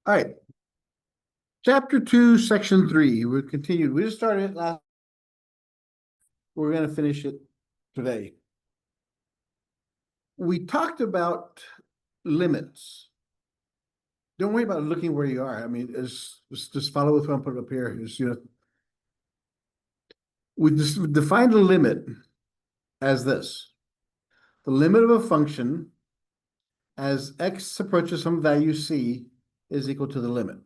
All right. Chapter 2, Section 3. We continued. We just started it last. We're going to finish it today. We talked about limits. Don't worry about looking where you are. I mean, just follow with what I'm putting up here. We just defined a limit as this. The limit of a function as x approaches some value c is equal to the limit.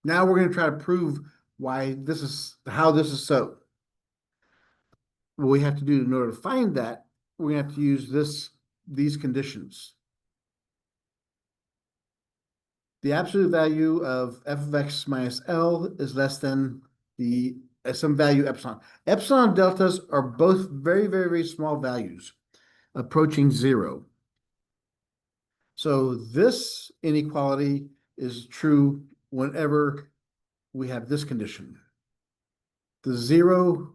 Now we're going to try to prove how this is so. What we have to do in order to find that, we're going to have to use these conditions. The absolute value of f of x minus L is less than some value epsilon. Epsilon deltas are both very, very, very small values, approaching zero. So this inequality is true whenever we have this condition. The zero,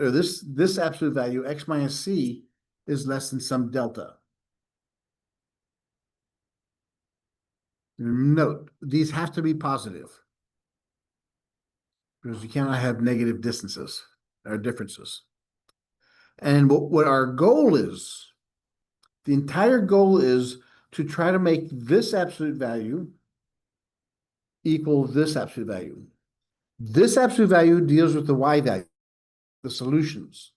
or this absolute value, x minus c, is less than some delta. Note, these have to be positive because you cannot have negative distances or differences. And what our goal is, the entire goal is to try to make this absolute value equal this absolute value. This absolute value deals with the y value, the solutions.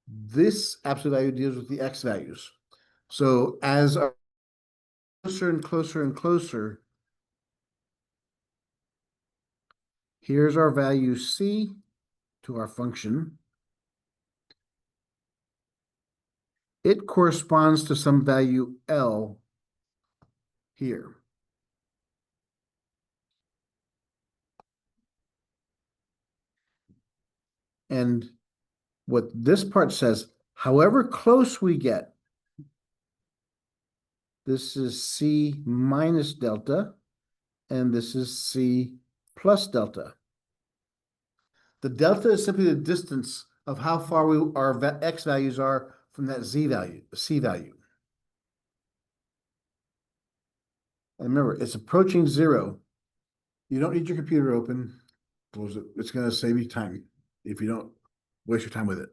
This absolute value deals with the x values. So as our closer and closer and closer, here's our value c to our function. It corresponds to some value L here. And what this part says, however close we get, this is c minus delta, and this is c plus delta. The delta is simply the distance of how far our x values are from that c value. And remember, it's approaching zero. You don't need your computer open. Close it. It's going to save you time if you don't waste your time with it.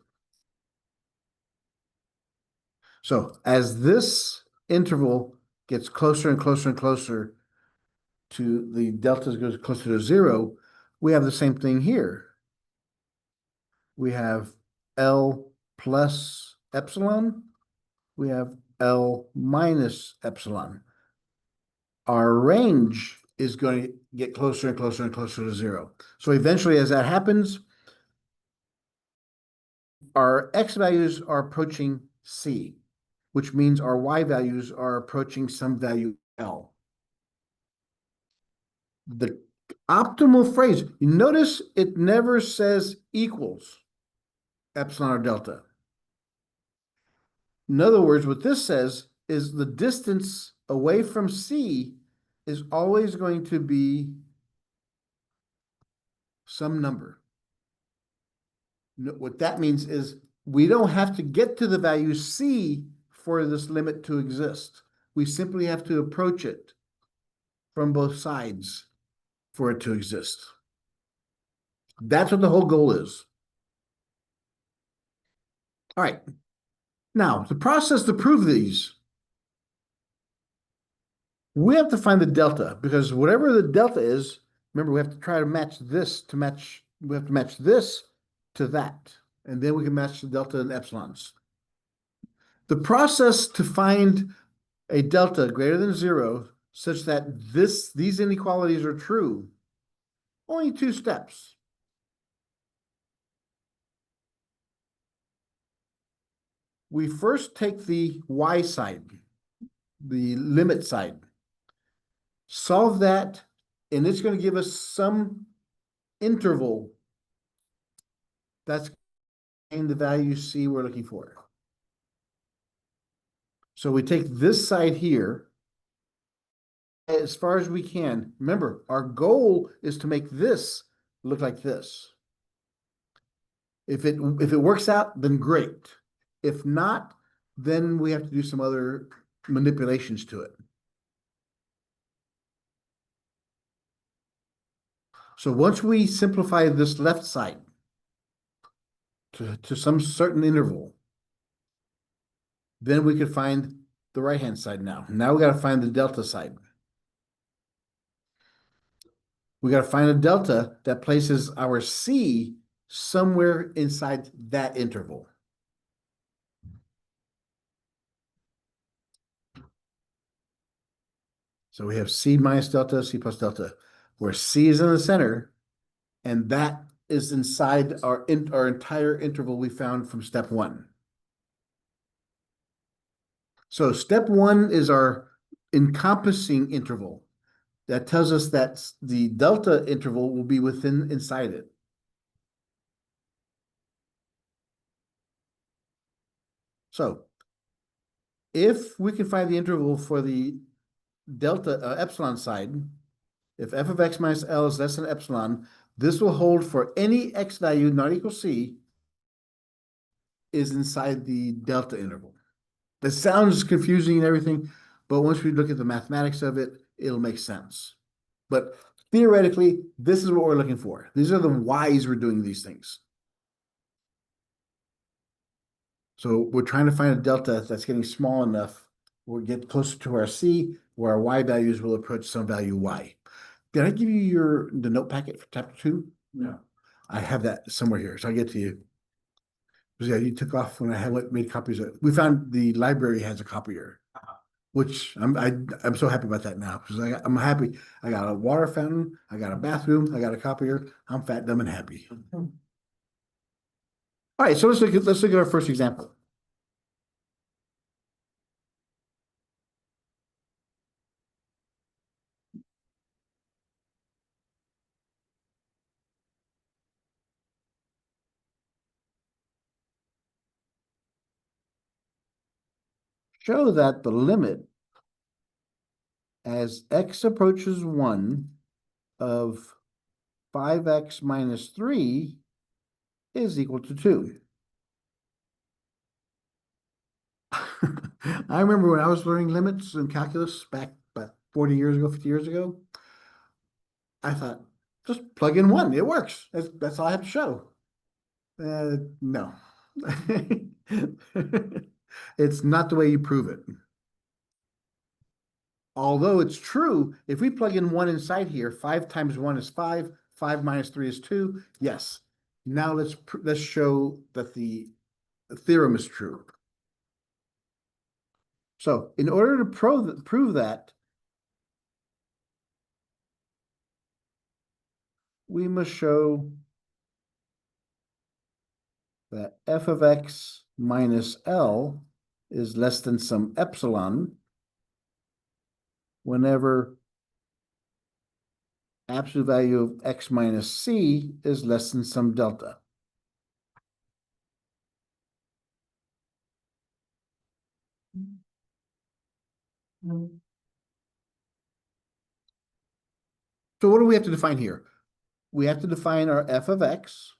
So as this interval gets closer and closer and closer to the delta goes closer to zero, we have the same thing here. We have L plus epsilon. We have L minus epsilon. Our range is going to get closer and closer and closer to zero. So eventually, as that happens, our x values are approaching c, which means our y values are approaching some value L. The optimal phrase, you notice it never says equals epsilon or delta. In other words, what this says is the distance away from C is always going to be some number. What that means is we don't have to get to the value C for this limit to exist. We simply have to approach it from both sides for it to exist. That's what the whole goal is. All right. Now, the process to prove these, we have to find the delta, because whatever the delta is, remember, we have to try to match this to match, we have to match this to that, and then we can match the delta and epsilons. The process to find a delta greater than zero such that these inequalities are true, only 2 steps. We first take the y side, the limit side, solve that, and it's going to give us some interval that's in the value c we're looking for. So we take this side here as far as we can. Remember, our goal is to make this look like this. If it works out, then great. If not, then we have to do some other manipulations to it. So once we simplify this left side to some certain interval, then we could find the right-hand side now. Now we got to find the delta side. We got to find a delta that places our C somewhere inside that interval. So we have C minus delta, C plus delta, where C is in the center, and that is inside our entire interval we found from step one. So step one is our encompassing interval. That tells us that the delta interval will be inside it. So if we can find the interval for the delta epsilon side, if f of x minus L is less than epsilon, this will hold for any x value not equal C is inside the delta interval. That sounds confusing and everything, but once we look at the mathematics of it, it'll make sense. But theoretically, this is what we're looking for. These are the whys we're doing these things. So we're trying to find a delta that's getting small enough. We'll get closer to our C, where our Y values will approach some value Y. Did I give you the note packet for chapter 2? No. I have that somewhere here, so I'll get to you. Yeah, you took off when I made copies of it. We found the library has a copier, which I'm so happy about that now because I'm happy. I got a water fountain, I got a bathroom, I got a copier. I'm fat, dumb, and happy. All right, so let's look at our first example. Show that the limit as x approaches 1 of 5x minus 3 is equal to 2. I remember when I was learning limits in calculus back about 40 years ago, 50 years ago, I thought, just plug in 1, it works. That's all I have to show. No. It's not the way you prove it. Although it's true, if we plug in 1 inside here, 5 times 1 is 5, 5 minus 3 is 2. Yes. Now let's show that the theorem is true. So in order to prove that, we must show that f of x minus L is less than some epsilon whenever absolute value of x minus C is less than some delta. So what do we have to define here? We have to define our f of x,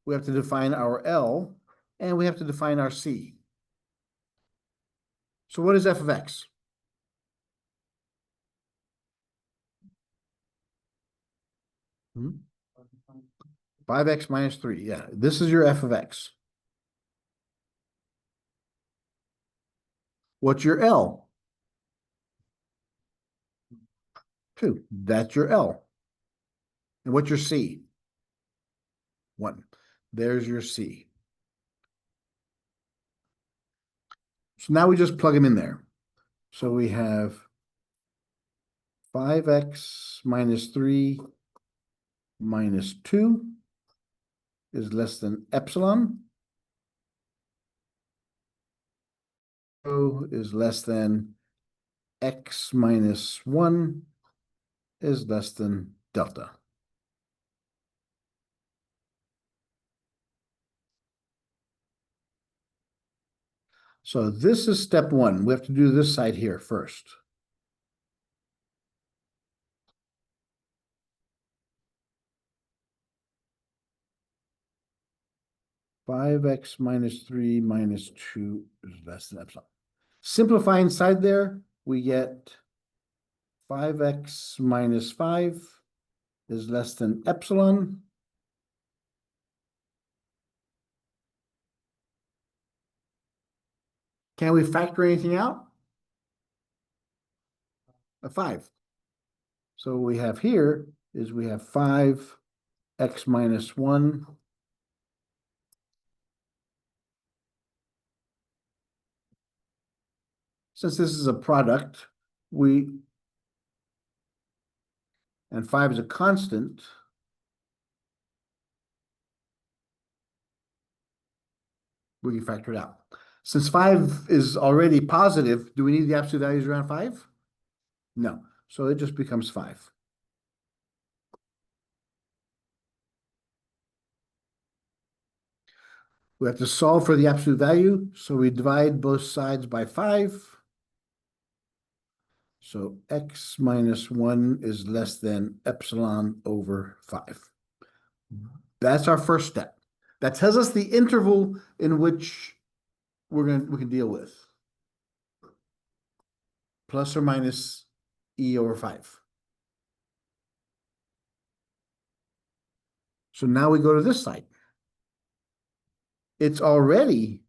we have to define our L, and we have to define our C. So what is f of x? Hmm? 5x minus 3. Yeah, this is your f of x. What's your L? 2. That's your L. And what's your C? 1. There's your C. So now we just plug them in there. So we have 5x minus 3 minus 2 is less than epsilon. O is less than x minus 1 is less than delta. So this is step 1. We have to do this side here first. Five x minus 3 minus 2 is less than epsilon. Simplify inside there, we get 5x minus 5 is less than epsilon. Can we factor anything out? A 5. So what we have here is we have 5x minus 1 since this is a product, and 5 is a constant, we can factor it out. Since 5 is already positive, do we need the absolute values around 5? No. So it just becomes 5. We have to solve for the absolute value, so we divide both sides by 5. So x minus 1 is less than epsilon over 5. That's our first step. That tells us the interval in which we can deal with. Plus or minus e over 5. So now we go to this side. It's already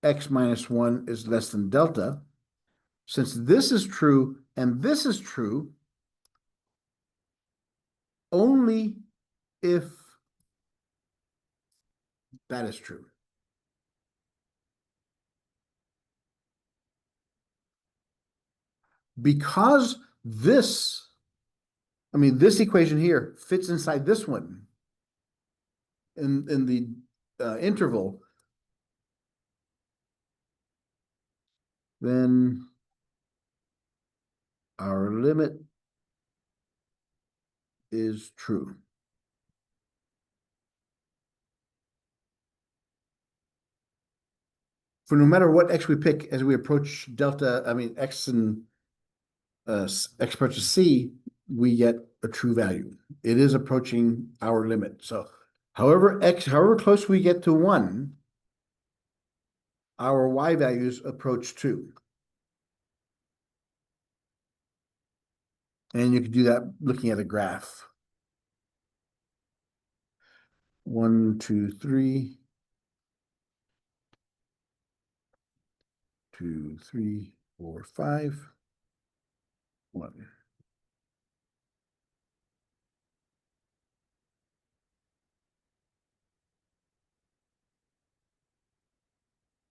x minus 1 is less than delta. Since this is true and this is true, only if that is true. Because this equation here fits inside this one in the interval, then our limit is true. For no matter what x we pick as we approach delta, x and x approaches c, we get a true value. It is approaching our limit. So however close we get to 1, our y values approach 2. And you can do that looking at a graph. 1, 2, 3. 2, 3, 4, 5. 1.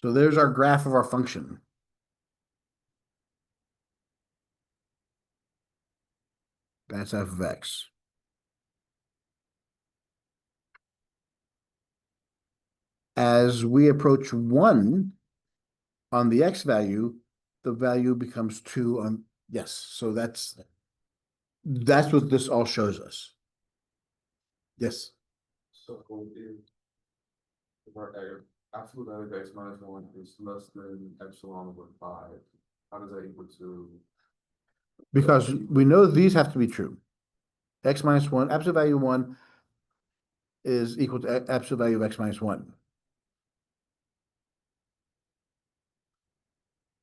So there's our graph of our function. That's f of x. As we approach 1 on the x value, the value becomes 2 on, yes. So that's what this all shows us. Yes. So if our absolute value of x minus 1 is less than epsilon over 5, how does that equal to? Because we know these have to be true. X minus 1, absolute value 1 is equal to absolute value of x minus 1.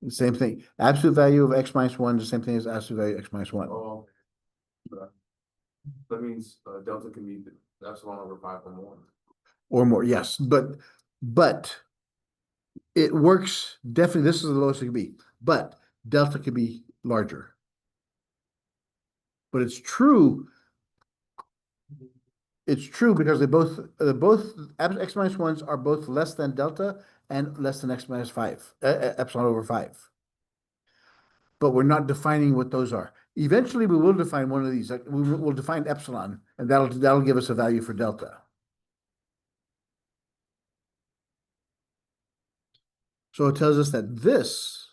The same thing. Absolute value of x minus 1 is the same thing as absolute value of x minus 1. Oh, that means delta can be epsilon over 5 or more. Or more, yes. But it works definitely. This is the lowest it can be. But delta could be larger. But it's true. It's true because they both x minus 1s are both less than delta and less than x minus 5, epsilon over 5. But we're not defining what those are. Eventually, we will define one of these. Like we'll define epsilon, and that'll give us a value for delta. So it tells us that this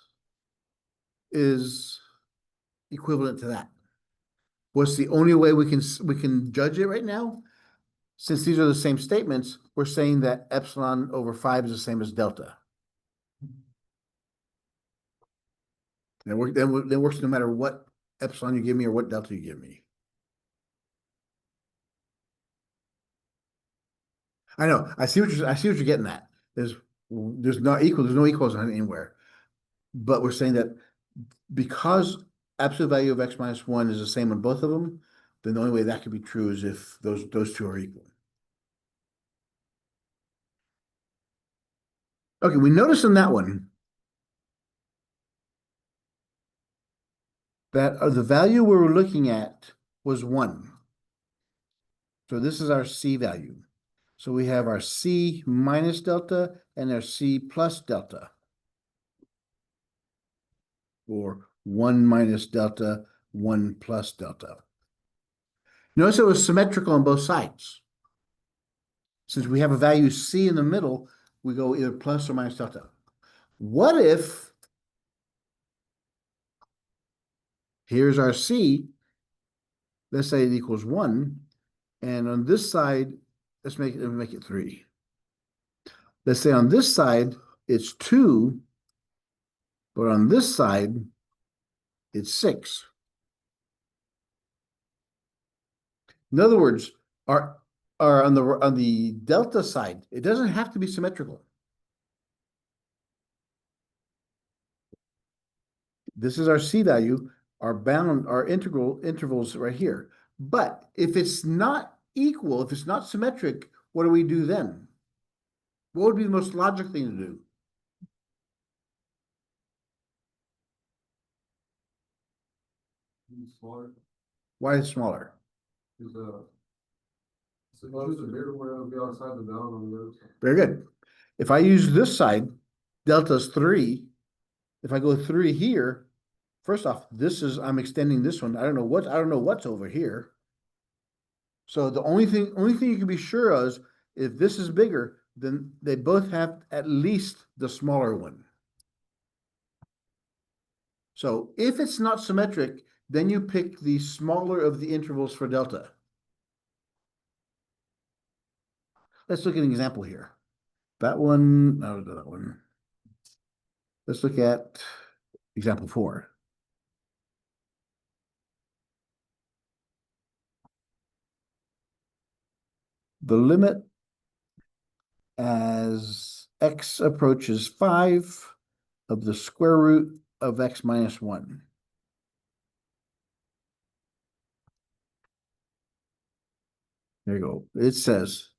is equivalent to that. What's the only way we can judge it right now? Since these are the same statements, we're saying that epsilon over 5 is the same as delta. And it works no matter what epsilon you give me or what delta you give me. I know. I see what you're getting at. There's no equals anywhere. But we're saying that because absolute value of x minus 1 is the same on both of them, then the only way that could be true is if those two are equal. Okay, we notice in that one that the value we were looking at was 1. So this is our C value. So we have our C minus delta and our C plus delta. Or 1 minus delta, 1 plus delta. Notice it was symmetrical on both sides. Since we have a value C in the middle, we go either plus or minus delta. What if here's our C, let's say it equals 1, and on this side, let's make it 3. Let's say on this side, it's 2, but on this side, it's 6. In other words, our on the delta side, it doesn't have to be symmetrical. This is our C value, our intervals right here. But if it's not equal, if it's not symmetric, what do we do then? What would be the most logical thing to do? Smaller, Why is it smaller? is so choose a bigger one, it'll be outside the bound on the other side. Very good. If I use this side, delta's 3. If I go 3 here, first off, I'm extending this one. I don't know what's over here. So the only thing you can be sure of is if this is bigger, then they both have at least the smaller one. So if it's not symmetric, then you pick the smaller of the intervals for delta. Let's look at an example here. That one, no, that one. Let's look at example 4. The limit as x approaches 5 of the square root of x minus 1. There you go. It says,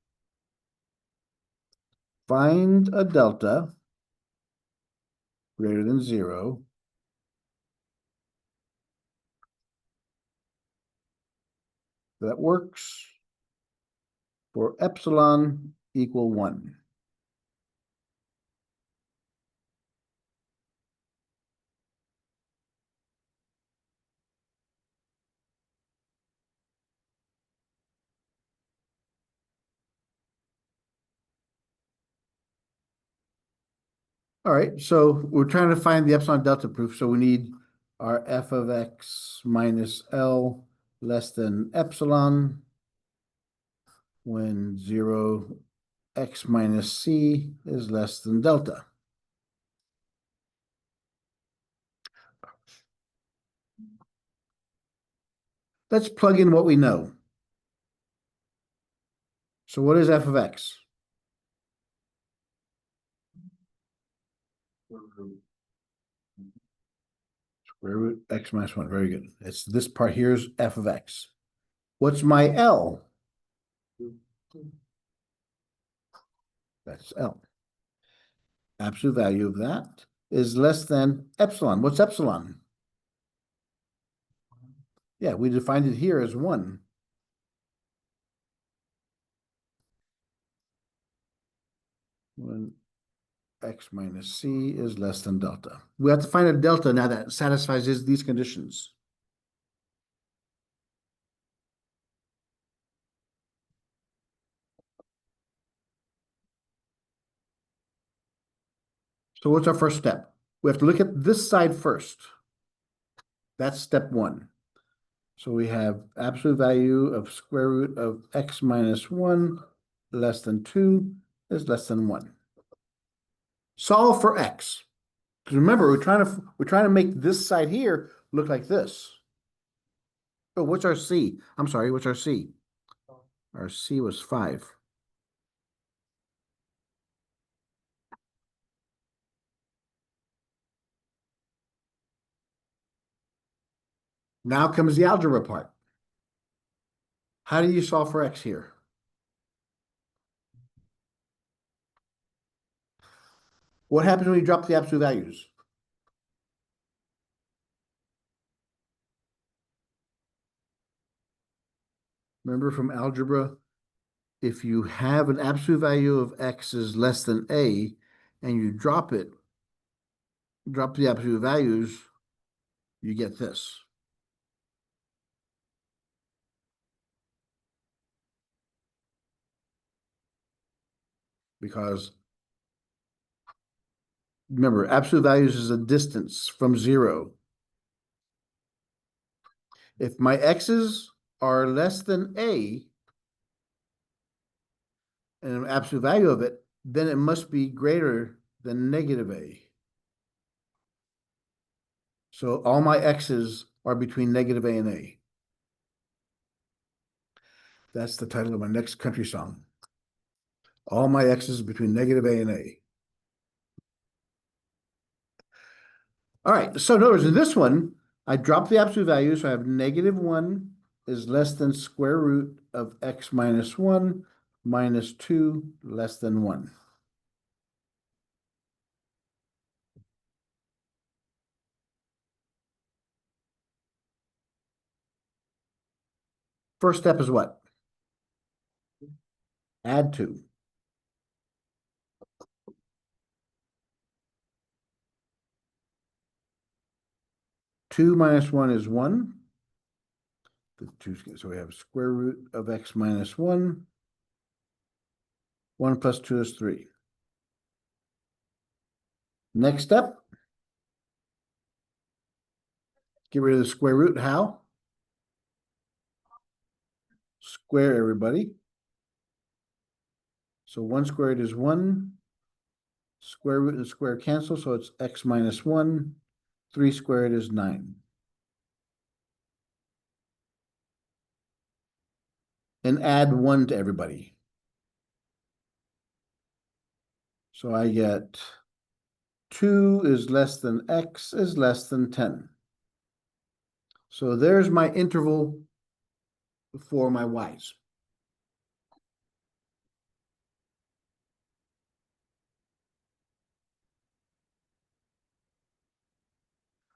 find a delta greater than 0 that works for epsilon equal 1. All right, so we're trying to find the epsilon delta proof. So we need our f of x minus L less than epsilon when 0 x minus c is less than delta. Let's plug in what we know. So what is f of x? Square root x minus 1. Very good. It's this part here is f of x. What's my L? That's L. Absolute value of that is less than epsilon. What's epsilon? Yeah, we defined it here as 1. When x minus c is less than delta. We have to find a delta now that satisfies these conditions. So what's our first step? We have to look at this side first. That's step 1. So we have absolute value of square root of x minus 1 less than 2 is less than 1. Solve for x. Because remember, we're trying to make this side here look like this. Oh, what's our c? I'm sorry, what's our c? Our c was 5. Now comes the algebra part. How do you solve for X here? What happens when you drop the absolute values? Remember from algebra, if you have an absolute value of X is less than A and you drop it, drop the absolute values, you get this. Because remember, absolute values is a distance from zero. If my X's are less than A and an absolute value of it, then it must be greater than negative A. So all my X's are between negative A and A. That's the title of my next country song. All my X's between negative A and A. All right, so in other words, in this one, I drop the absolute value, so I have -1 is less than square root of X minus 1 minus 2 less than 1. First step is what? Add 2. Two minus 1 is 1. So we have square root of X minus 1. 1 plus 2 is 3. Next step, get rid of the square root. How? Square everybody. So 1 squared is 1. Square root and square cancel, so it's X minus 1. 3 squared is 9. And add 1 to everybody. So I get 2 is less than X is less than 10. So there's my interval for my Y's.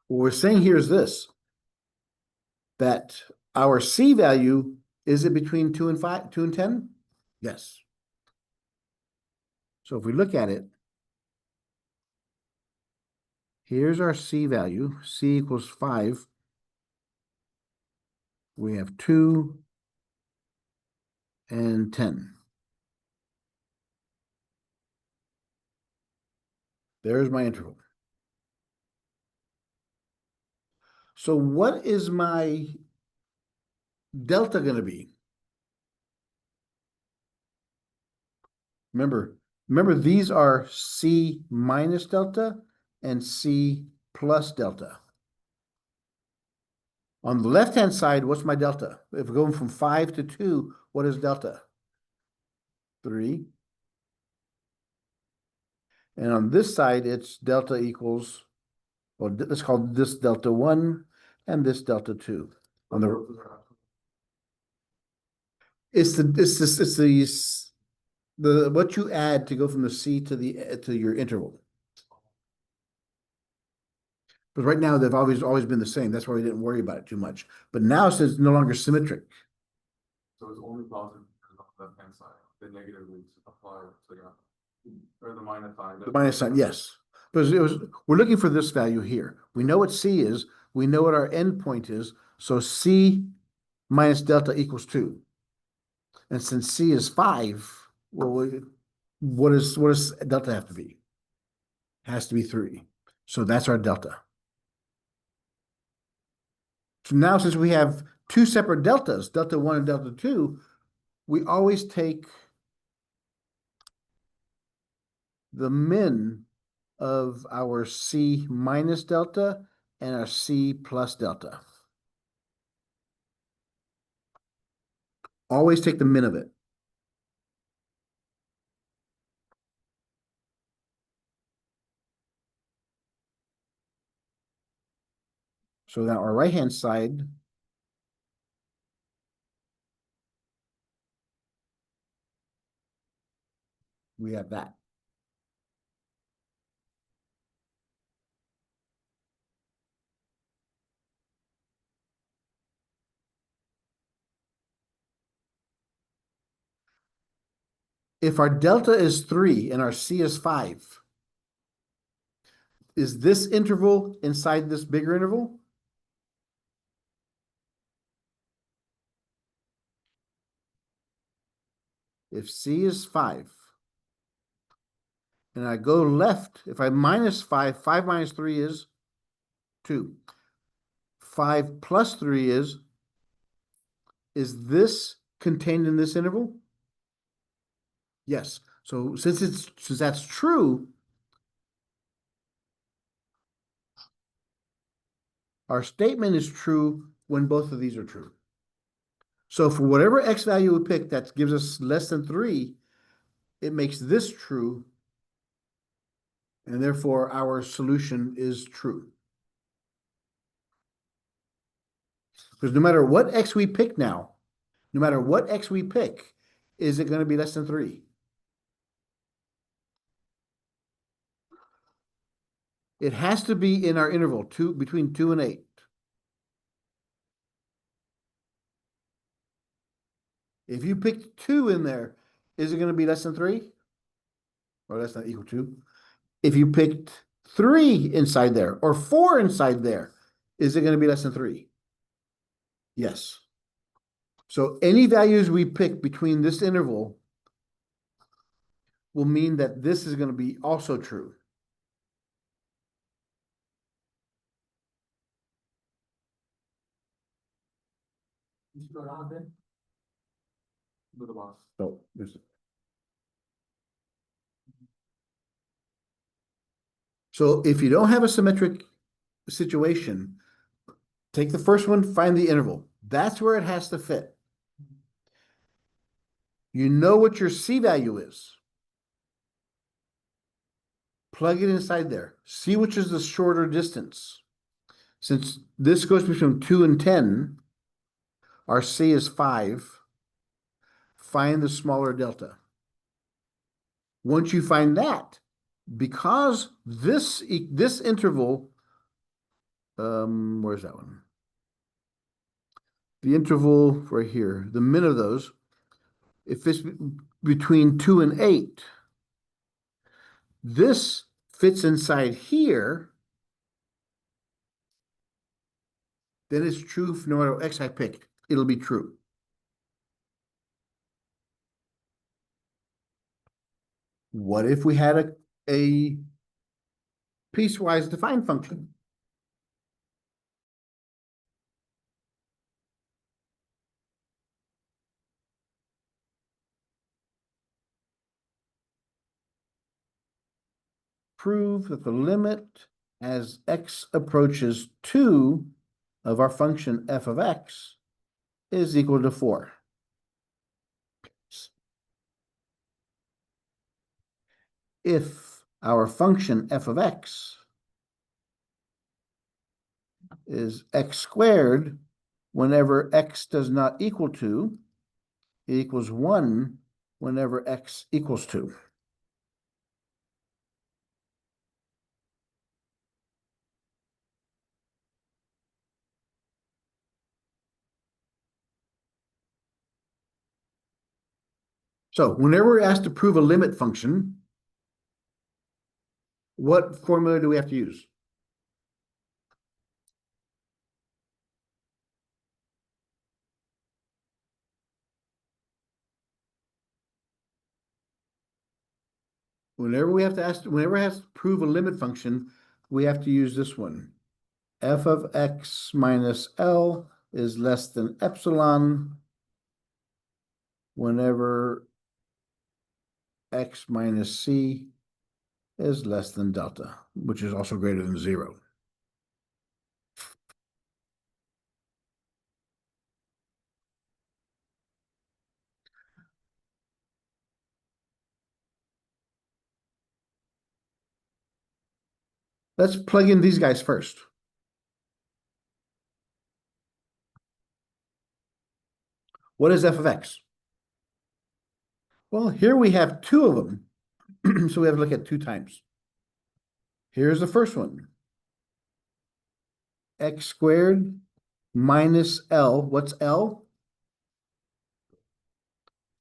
What we're saying here is this, that our C value, is it between 2 and 5, 2 and 10? Yes. So if we look at it, here's our C value. C equals 5. We have 2 and 10. There's my interval. So what is my delta going to be? Remember, these are C minus delta and C plus delta. On the left-hand side, what's my delta? If we're going from 5 to 2, what is delta? 3. And on this side, it's delta equals, well, let's call this delta 1 and this delta 2. On it's the what you add to go from the C to the to your interval. But right now they've always been the same. That's why we didn't worry about it too much. But now it says it's no longer symmetric. So it's only positive on the left hand side, the negative is applied, so yeah. Or the minus sign. The minus sign, yes. But we're looking for this value here. We know what C is, we know what our endpoint is, so C minus delta equals 2. And since C is 5, well, what does delta have to be? Has to be 3. So that's our delta. So now since we have two separate deltas, delta 1 and delta 2, we always take the min of our C minus delta and our C plus delta. Always take the min of it. So now our right-hand side We have that. If our delta is 3 and our C is 5, is this interval inside this bigger interval? If C is 5, and I go left, if I minus 5, 5 minus 3 is 2. 5 plus 3 is this contained in this interval? Yes. So since that's true, our statement is true when both of these are true. So for whatever x value we pick that gives us less than 3, it makes this true, and therefore our solution is true. Because no matter what x we pick now, no matter what x we pick, is it going to be less than 3? It has to be in our interval between 2 and 8. If you picked 2 in there, is it going to be less than 3? Or less than equal to? If you picked 3 inside there or 4 inside there, is it going to be less than 3? Yes. So any values we pick between this interval will mean that this is going to be also true. You should go down a bit. Little boss. So this. So if you don't have a symmetric situation, take the first one, find the interval. That's where it has to fit. You know what your C value is. Plug it inside there. See which is the shorter distance. Since this goes between 2 and 10, our C is 5. Find the smaller delta. Once you find that, because this interval, where's that one? The interval right here, the min of those, if it's between 2 and 8, this fits inside here, then it's true no matter what x I pick, it'll be true. What if we had a piecewise defined function? Prove that the limit as x approaches 2 of our function f of x is equal to 4. If our function f of x is x squared whenever x does not equal 2, it equals 1 whenever x equals 2. So whenever we're asked to prove a limit function, what formula do we have to use? Whenever we have to prove a limit function, we have to use this one. F of x minus L is less than epsilon whenever x minus c is less than delta, which is also greater than 0. Let's plug in these guys first. What is f of x? Well, here we have 2 of them. So we have to look at 2 times. Here's the first one. X squared minus L. What's L?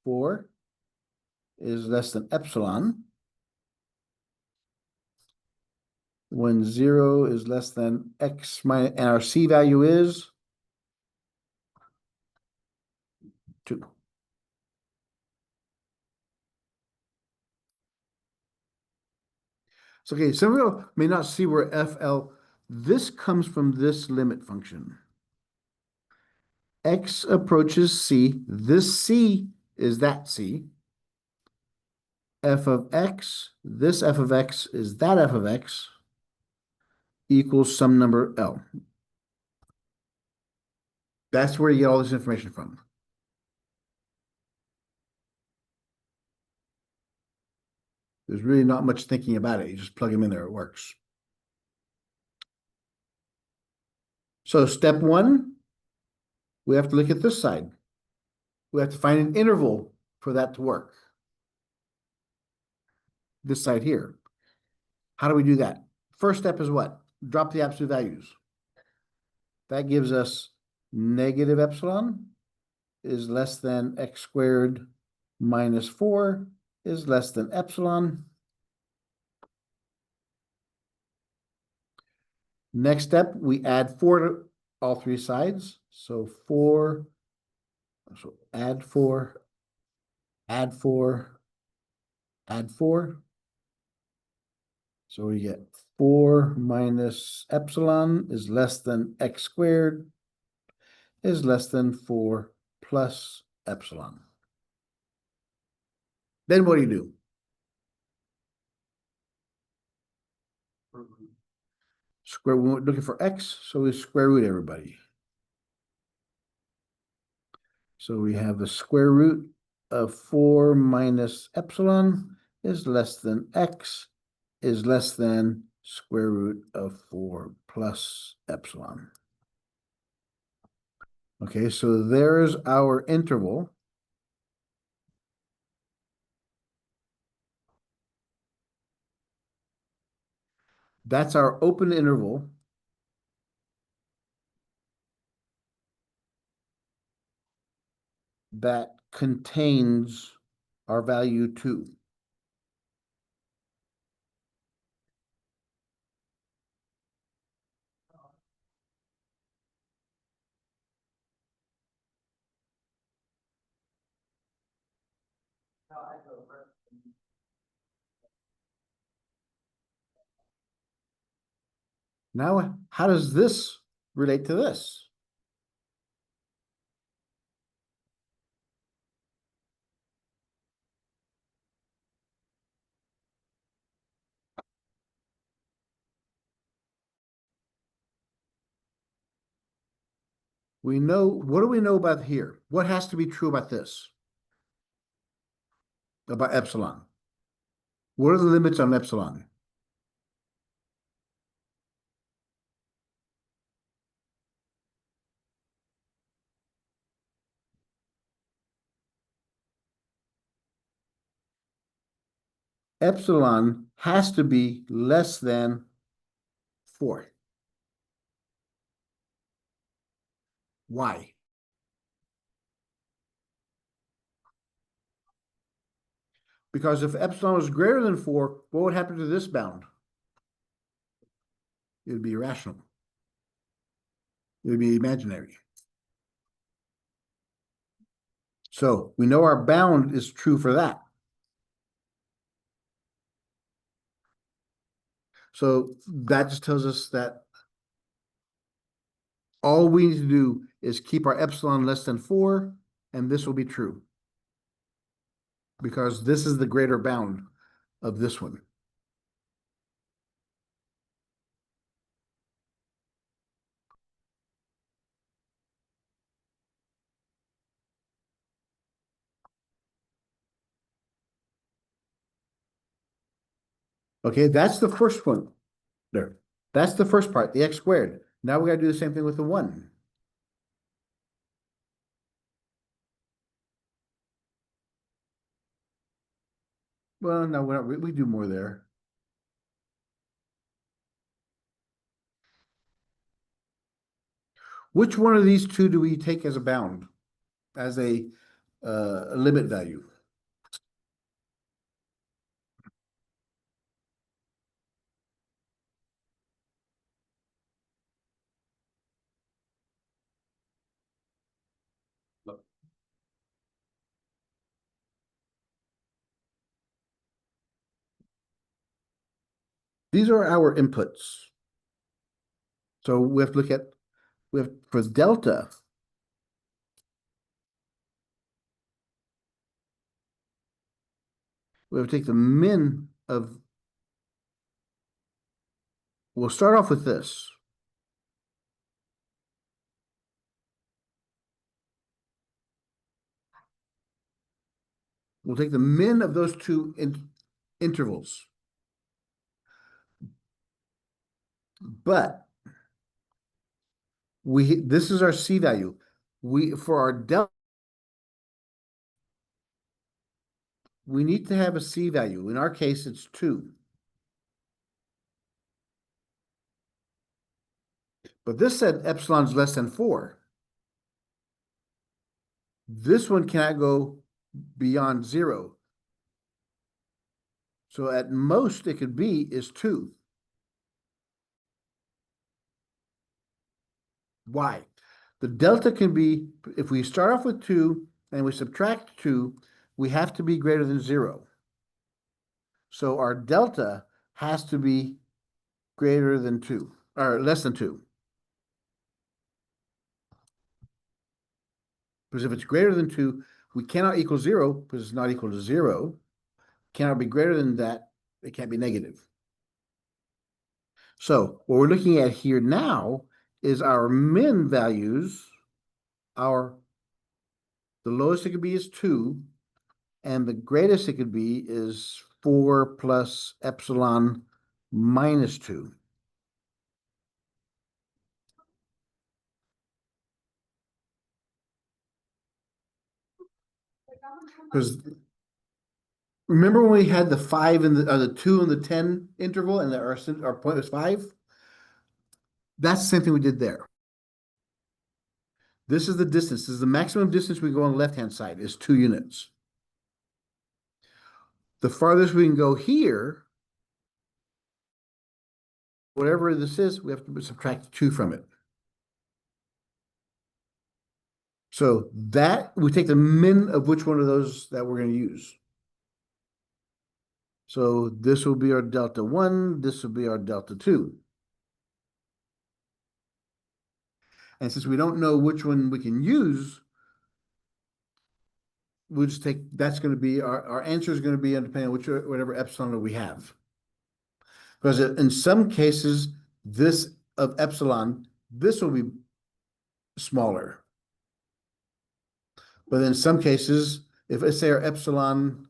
4 is less than epsilon. When 0 is less than X minus, and our C value is 2. So, okay, some people may not see where FL, this comes from this limit function. X approaches C, this C is that C. F of X, this F of X is that F of X equals some number L. That's where you get all this information from. There's really not much thinking about it. You just plug them in there, it works. So step 1, we have to look at this side. We have to find an interval for that to work. This side here. How do we do that? First step is what? Drop the absolute values. That gives us negative epsilon is less than x squared minus 4 is less than epsilon. Next step, we add 4 to all 3 sides. So 4, so add 4, add 4, add 4. So we get 4 minus epsilon is less than x squared is less than 4 plus epsilon. Then what do you do? Square, we're looking for x, so we square root everybody. So we have the square root of 4 minus epsilon is less than x is less than square root of 4 plus epsilon. Okay, so there's our interval. That's our open interval. That contains our value 2. Now, how does this relate to this? We know, what do we know about here? What has to be true about this? About epsilon. What are the limits on epsilon? Epsilon has to be less than 4. Why? Because if epsilon was greater than 4, what would happen to this bound? It would be irrational. It would be imaginary. So we know our bound is true for that. So that just tells us that all we need to do is keep our epsilon less than 4, and this will be true. Because this is the greater bound of this one. Okay, that's the first one. There. That's the first part, the x squared. Now we gotta do the same thing with the 1. Well, no, we do more there. Which one of these two do we take as a bound, as a limit value? Look, These are our inputs. So we have to look at, we have, for delta, we have to take the min of, we'll start off with this. We'll take the min of those two intervals. But this is our C value. For our delta, we need to have a C value. In our case, it's 2. But this said epsilon's less than 4. This one cannot go beyond 0. So at most it could be is 2. Why? The delta can be, if we start off with 2 and we subtract 2, we have to be greater than 0. So our delta has to be greater than 2, or less than 2. Because if it's greater than 2, we cannot equal 0 because it's not equal to 0. Cannot be greater than that. It can't be negative. So what we're looking at here now is our min values. The lowest it could be is 2, and the greatest it could be is 4 plus epsilon minus 2. Because remember when we had the 5 and the 2 and the 10 interval, and our point was 5? That's the same thing we did there. This is the distance. This is the maximum distance we go on the left-hand side is 2 units. The farthest we can go here, whatever this is, we have to subtract 2 from it. So that, we take the min of which one of those that we're going to use. So this will be our delta 1, this will be our delta 2. And since we don't know which one we can use, we'll just take, that's going to be, our answer is going to be depending on whatever epsilon we have. Because in some cases, this of epsilon, this will be smaller. But in some cases, if let's say our epsilon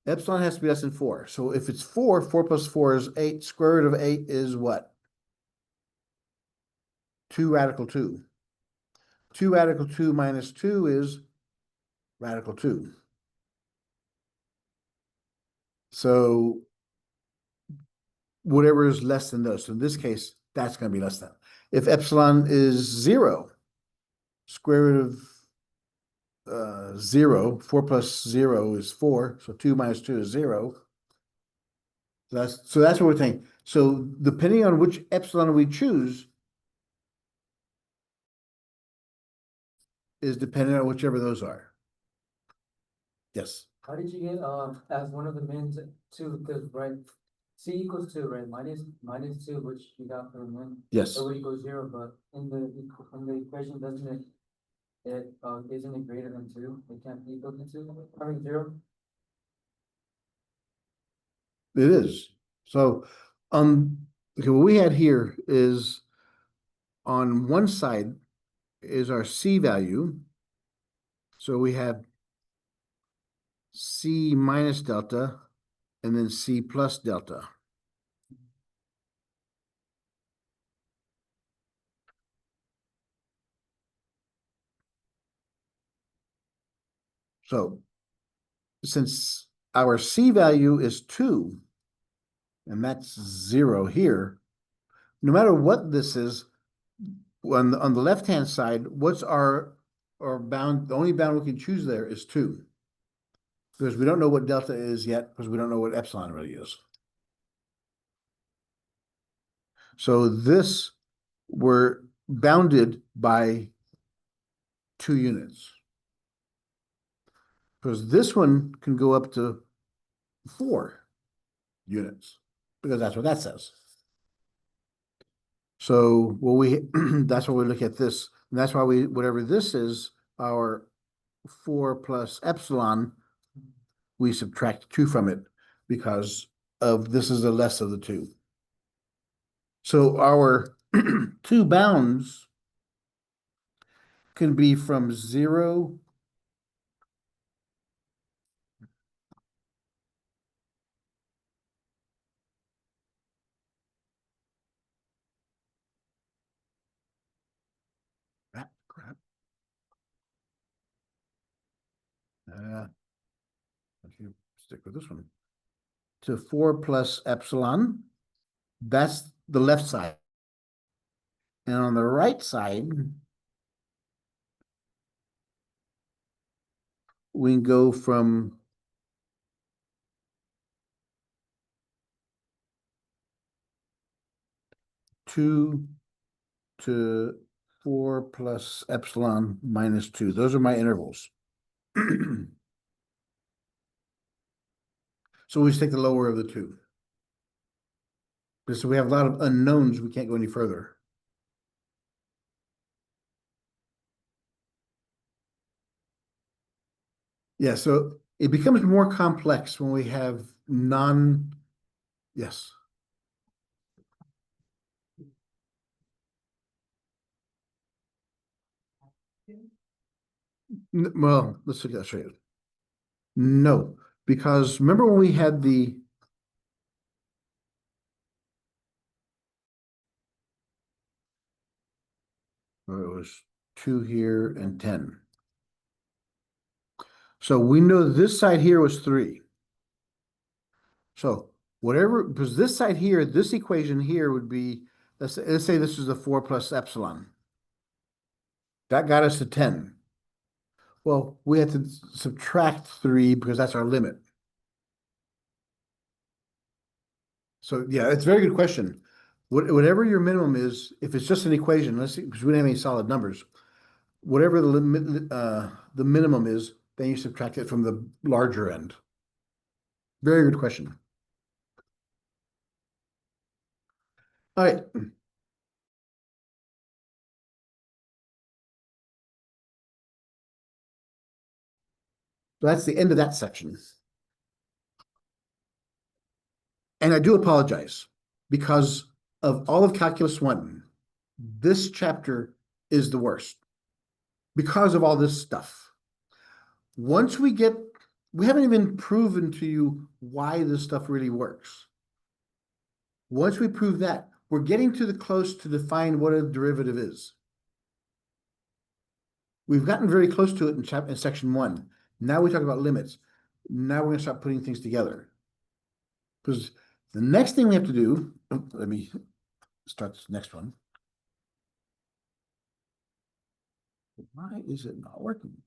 has to be less than 4. So if it's 4, 4 plus 4 is 8. Square root of 8 is what? 2 radical 2. 2 radical 2 minus 2 is radical 2. So whatever is less than those. So in this case, that's going to be less than. If epsilon is 0, square root of 0, 4 plus 0 is 4. So 2 minus 2 is 0. So that's what we're saying. So depending on which epsilon we choose is dependent on whichever those are. Yes. How did you get as one of the mins 2? Because right, C equals 2, right? Minus 2, which you got for the min. Yes. So would equal 0, but in the equation, doesn't it isn't it greater than 2? It can't be equal to 2. I mean 0. It is. So, okay, what we had here is on one side is our C value. So we have C minus delta and then C plus delta. So since our C value is 2, and that's 0 here. No matter what this is, on the left-hand side, what's our bound, the only bound we can choose there is 2. Because we don't know what delta is yet, because we don't know what epsilon really is. So this, we're bounded by 2 units. Because this one can go up to 4 units, because that's what that says. So, well, that's why we look at this, and that's why whatever this is, our 4 plus epsilon, we subtract 2 from it, because of this is the less of the 2. So our 2 bounds can be from 0 . Crap. If you stick with this one. To 4 plus epsilon, that's the left side. And on the right side, we can go from 2 to 4 plus epsilon minus 2. Those are my intervals. So we just take the lower of the 2. Because we have a lot of unknowns, we can't go any further. Yeah, so it becomes more complex when we have yes. Well, let's look at that straight. No, because remember when we had it was 2 here and 10. So we know this side here was 3. So whatever, because this side here, this equation here would be, let's say this is the 4 plus epsilon. That got us to 10. Well, we have to subtract 3 because that's our limit. So yeah, it's a very good question. Whatever your minimum is, if it's just an equation, let's see, because we don't have any solid numbers, whatever the minimum is, then you subtract it from the larger end. Very good question. All right. So that's the end of that section. And I do apologize because of all of Calculus 1, this chapter is the worst because of all this stuff. Once we haven't even proven to you why this stuff really works. Once we prove that, we're getting to the close to define what a derivative is. We've gotten very close to it in section 1. Now we talk about limits. Now we're going to start putting things together. Because the next thing we have to do, let me start this next one. Why is it not working?